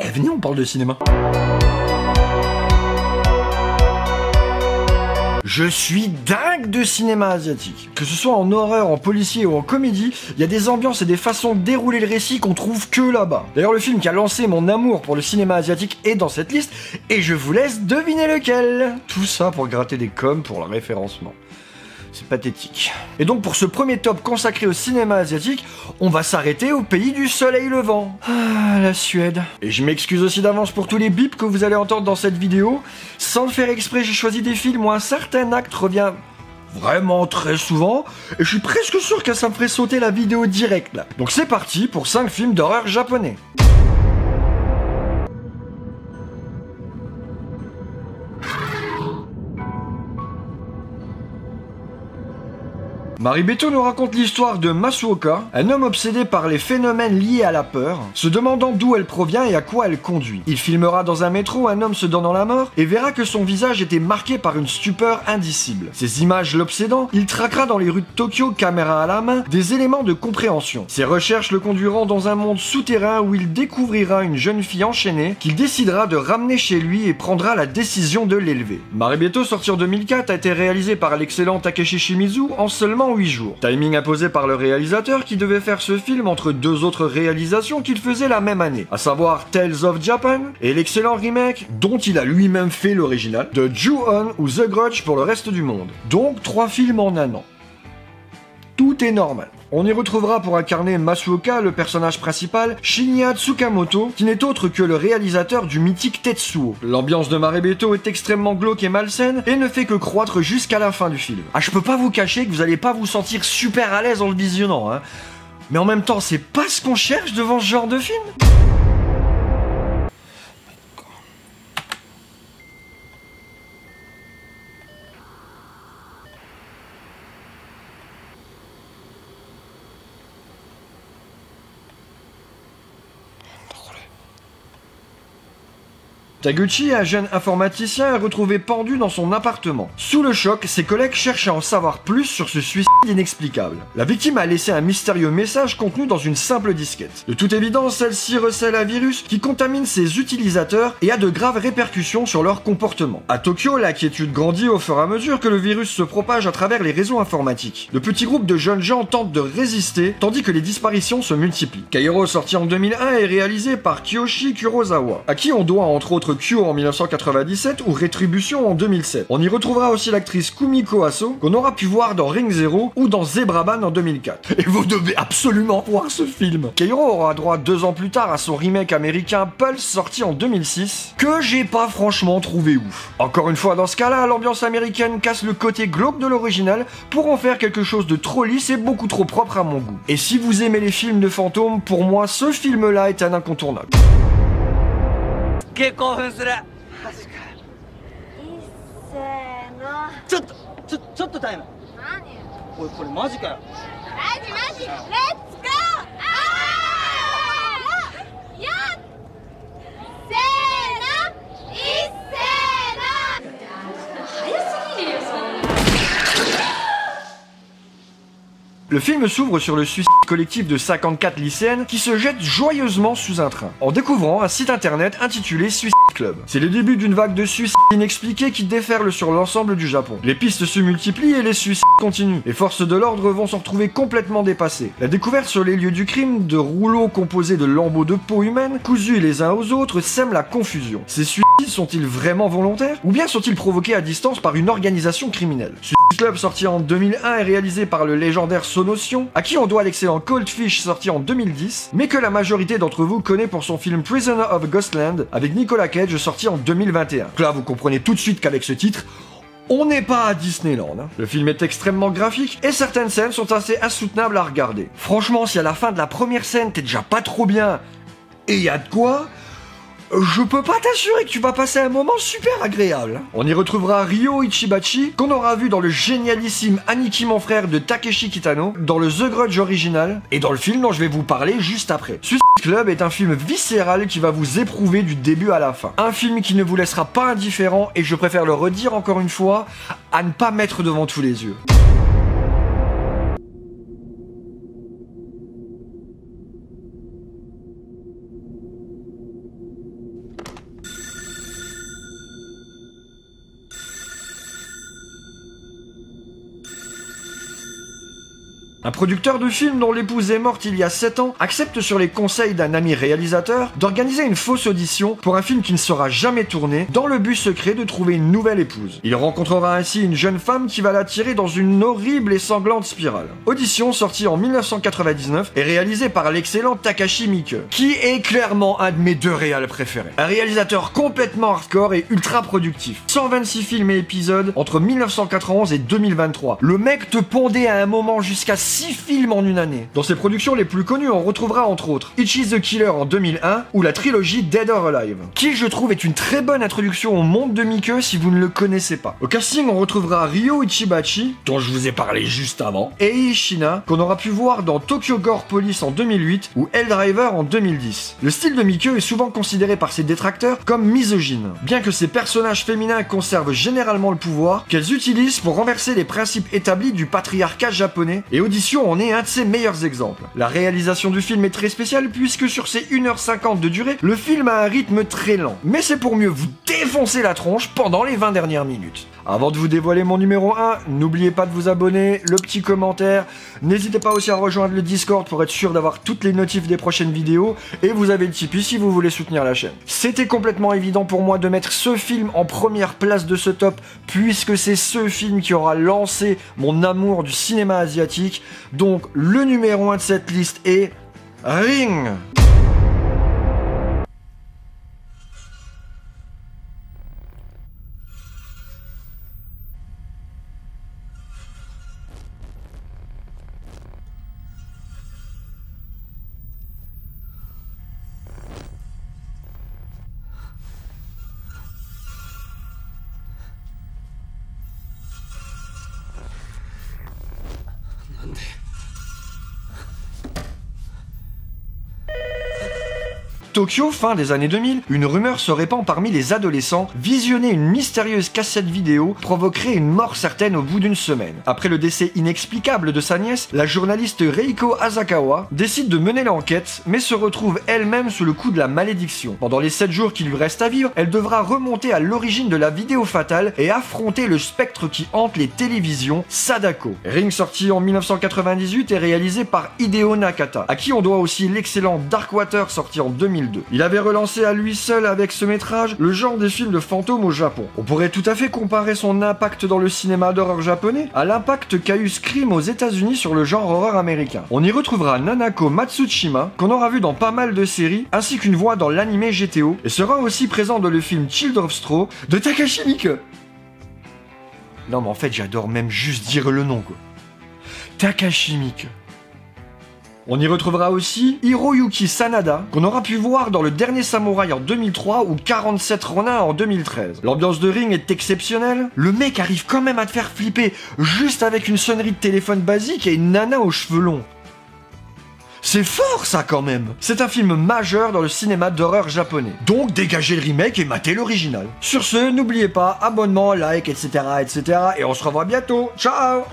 Eh, venez, on parle de cinéma. Je suis dingue de cinéma asiatique. Que ce soit en horreur, en policier ou en comédie, il y a des ambiances et des façons de dérouler le récit qu'on trouve que là-bas. D'ailleurs, le film qui a lancé mon amour pour le cinéma asiatique est dans cette liste, et je vous laisse deviner lequel. Tout ça pour gratter des coms pour le référencement. C'est pathétique. Et donc pour ce premier top consacré au cinéma asiatique, on va s'arrêter au pays du soleil levant. Ah, la Suède. Et je m'excuse aussi d'avance pour tous les bips que vous allez entendre dans cette vidéo. Sans le faire exprès, j'ai choisi des films où un certain acte revient vraiment très souvent, et je suis presque sûr que ça me ferait sauter la vidéo direct là. Donc c'est parti pour 5 films d'horreur japonais. Maribeto nous raconte l'histoire de Masuoka, un homme obsédé par les phénomènes liés à la peur, se demandant d'où elle provient et à quoi elle conduit. Il filmera dans un métro un homme se donnant la mort et verra que son visage était marqué par une stupeur indicible. Ces images l'obsédant, il traquera dans les rues de Tokyo, caméra à la main, des éléments de compréhension. Ses recherches le conduiront dans un monde souterrain où il découvrira une jeune fille enchaînée qu'il décidera de ramener chez lui et prendra la décision de l'élever. Maribeto, sorti en 2004, a été réalisé par l'excellent Takeshi Shimizu en seulement 8 jours. Timing imposé par le réalisateur qui devait faire ce film entre 2 autres réalisations qu'il faisait la même année, à savoir Tales of Japan et l'excellent remake dont il a lui-même fait l'original de Ju-On ou The Grudge pour le reste du monde. Donc 3 films en un an. Tout est normal. On y retrouvera pour incarner Masuoka le personnage principal, Shinya Tsukamoto, qui n'est autre que le réalisateur du mythique Tetsuo. L'ambiance de Maribeto est extrêmement glauque et malsaine et ne fait que croître jusqu'à la fin du film. Ah, je peux pas vous cacher que vous allez pas vous sentir super à l'aise en le visionnant, hein. Mais en même temps, c'est pas ce qu'on cherche devant ce genre de film. Taguchi, un jeune informaticien, est retrouvé pendu dans son appartement. Sous le choc, ses collègues cherchent à en savoir plus sur ce suicide inexplicable. La victime a laissé un mystérieux message contenu dans une simple disquette. De toute évidence, celle-ci recèle un virus qui contamine ses utilisateurs et a de graves répercussions sur leur comportement. À Tokyo, l'inquiétude grandit au fur et à mesure que le virus se propage à travers les réseaux informatiques. De petits groupes de jeunes gens tentent de résister, tandis que les disparitions se multiplient. Kairo, sorti en 2001, est réalisé par Kiyoshi Kurosawa, à qui on doit entre autres Kyo en 1997 ou Rétribution en 2007. On y retrouvera aussi l'actrice Kumiko Aso, qu'on aura pu voir dans Ring Zero ou dans Zebraman en 2004. Et vous devez absolument voir ce film. Kairo aura droit 2 ans plus tard à son remake américain Pulse, sorti en 2006, que j'ai pas franchement trouvé ouf. Encore une fois, dans ce cas-là, l'ambiance américaine casse le côté glauque de l'original pour en faire quelque chose de trop lisse et beaucoup trop propre à mon goût. Et si vous aimez les films de fantômes, pour moi, ce film-là est un incontournable. 結構興奮する。マジかよ。いっせーの。ちょっとタイム。何？おいこれマジかよ。マジマジ。レッツゴー。あー。やっ。せーの。いっせーの。早すぎるよそんな。 Le film s'ouvre sur le suicide collectif de 54 lycéennes qui se jettent joyeusement sous un train, en découvrant un site internet intitulé Suicide Club. C'est le début d'une vague de suicides inexpliqués qui déferle sur l'ensemble du Japon. Les pistes se multiplient et les suicides continuent. Les forces de l'ordre vont s'en retrouver complètement dépassées. La découverte sur les lieux du crime de rouleaux composés de lambeaux de peau humaine, cousus les uns aux autres, sème la confusion. Ces suicides sont-ils vraiment volontaires? Ou bien sont-ils provoqués à distance par une organisation criminelle? Suicide Club, sorti en 2001, est réalisé par le légendaire Sonotion, à qui on doit l'excellent Cold Fish, sorti en 2010, mais que la majorité d'entre vous connaît pour son film Prisoner of Ghostland, avec Nicolas Cage, sorti en 2021. Donc là, vous comprenez tout de suite qu'avec ce titre, on n'est pas à Disneyland. Hein. Le film est extrêmement graphique et certaines scènes sont assez insoutenables à regarder. Franchement, si à la fin de la première scène, t'es déjà pas trop bien et y a de quoi, je peux pas t'assurer que tu vas passer un moment super agréable. On y retrouvera Ryo Ichibachi, qu'on aura vu dans le génialissime Aniki mon frère de Takeshi Kitano, dans le The Grudge original, et dans le film dont je vais vous parler juste après. Suicide Club est un film viscéral qui va vous éprouver du début à la fin. Un film qui ne vous laissera pas indifférent, et je préfère le redire encore une fois, à ne pas mettre devant tous les yeux. Un producteur de film dont l'épouse est morte il y a 7 ans accepte sur les conseils d'un ami réalisateur d'organiser une fausse audition pour un film qui ne sera jamais tourné dans le but secret de trouver une nouvelle épouse. Il rencontrera ainsi une jeune femme qui va l'attirer dans une horrible et sanglante spirale. Audition sortie en 1999 et réalisée par l'excellent Takashi Miike, qui est clairement un de mes 2 réals préférés. Un réalisateur complètement hardcore et ultra productif. 126 films et épisodes entre 1991 et 2023. Le mec te pondait à un moment jusqu'à 6 films en une année. Dans ses productions les plus connues, on retrouvera entre autres Ichi the Killer en 2001 ou la trilogie Dead or Alive, qui je trouve est une très bonne introduction au monde de Miike si vous ne le connaissez pas. Au casting, on retrouvera Ryo Ichibachi, dont je vous ai parlé juste avant, et Ei Shina, qu'on aura pu voir dans Tokyo Gore Police en 2008 ou Helldriver en 2010. Le style de Miike est souvent considéré par ses détracteurs comme misogyne, bien que ces personnages féminins conservent généralement le pouvoir qu'elles utilisent pour renverser les principes établis du patriarcat japonais, et Audition en est un de ses meilleurs exemples. La réalisation du film est très spéciale puisque sur ses 1h50 de durée, le film a un rythme très lent, mais c'est pour mieux vous défoncer la tronche pendant les 20 dernières minutes. Avant de vous dévoiler mon numéro 1, n'oubliez pas de vous abonner, le petit commentaire, n'hésitez pas aussi à rejoindre le Discord pour être sûr d'avoir toutes les notifs des prochaines vidéos, et vous avez le Tipeee si vous voulez soutenir la chaîne. C'était complètement évident pour moi de mettre ce film en première place de ce top, puisque c'est ce film qui aura lancé mon amour du cinéma asiatique, donc le numéro 1 de cette liste est Ring. Tokyo, fin des années 2000, une rumeur se répand parmi les adolescents. Visionner une mystérieuse cassette vidéo provoquerait une mort certaine au bout d'une semaine. Après le décès inexplicable de sa nièce, la journaliste Reiko Asakawa décide de mener l'enquête, mais se retrouve elle-même sous le coup de la malédiction. Pendant les 7 jours qui lui restent à vivre, elle devra remonter à l'origine de la vidéo fatale et affronter le spectre qui hante les télévisions, Sadako. Ring, sorti en 1998, est réalisé par Hideo Nakata, à qui on doit aussi l'excellent Darkwater, sorti en 2002. Il avait relancé à lui seul avec ce métrage le genre des films de fantômes au Japon. On pourrait tout à fait comparer son impact dans le cinéma d'horreur japonais à l'impact qu'a eu Scream aux États-Unis sur le genre horreur américain. On y retrouvera Nanako Matsushima, qu'on aura vu dans pas mal de séries, ainsi qu'une voix dans l'anime GTO, et sera aussi présent dans le film Children of Straw de Takashi Miike. Non mais en fait j'adore même juste dire le nom quoi. Takashi Miike. On y retrouvera aussi Hiroyuki Sanada, qu'on aura pu voir dans Le Dernier Samouraï en 2003 ou 47 Ronin en 2013. L'ambiance de Ring est exceptionnelle, le mec arrive quand même à te faire flipper juste avec une sonnerie de téléphone basique et une nana aux cheveux longs. C'est fort ça quand même. C'est un film majeur dans le cinéma d'horreur japonais. Donc dégagez le remake et matez l'original. Sur ce, n'oubliez pas, abonnement, like, etc. etc. Et on se revoit bientôt. Ciao.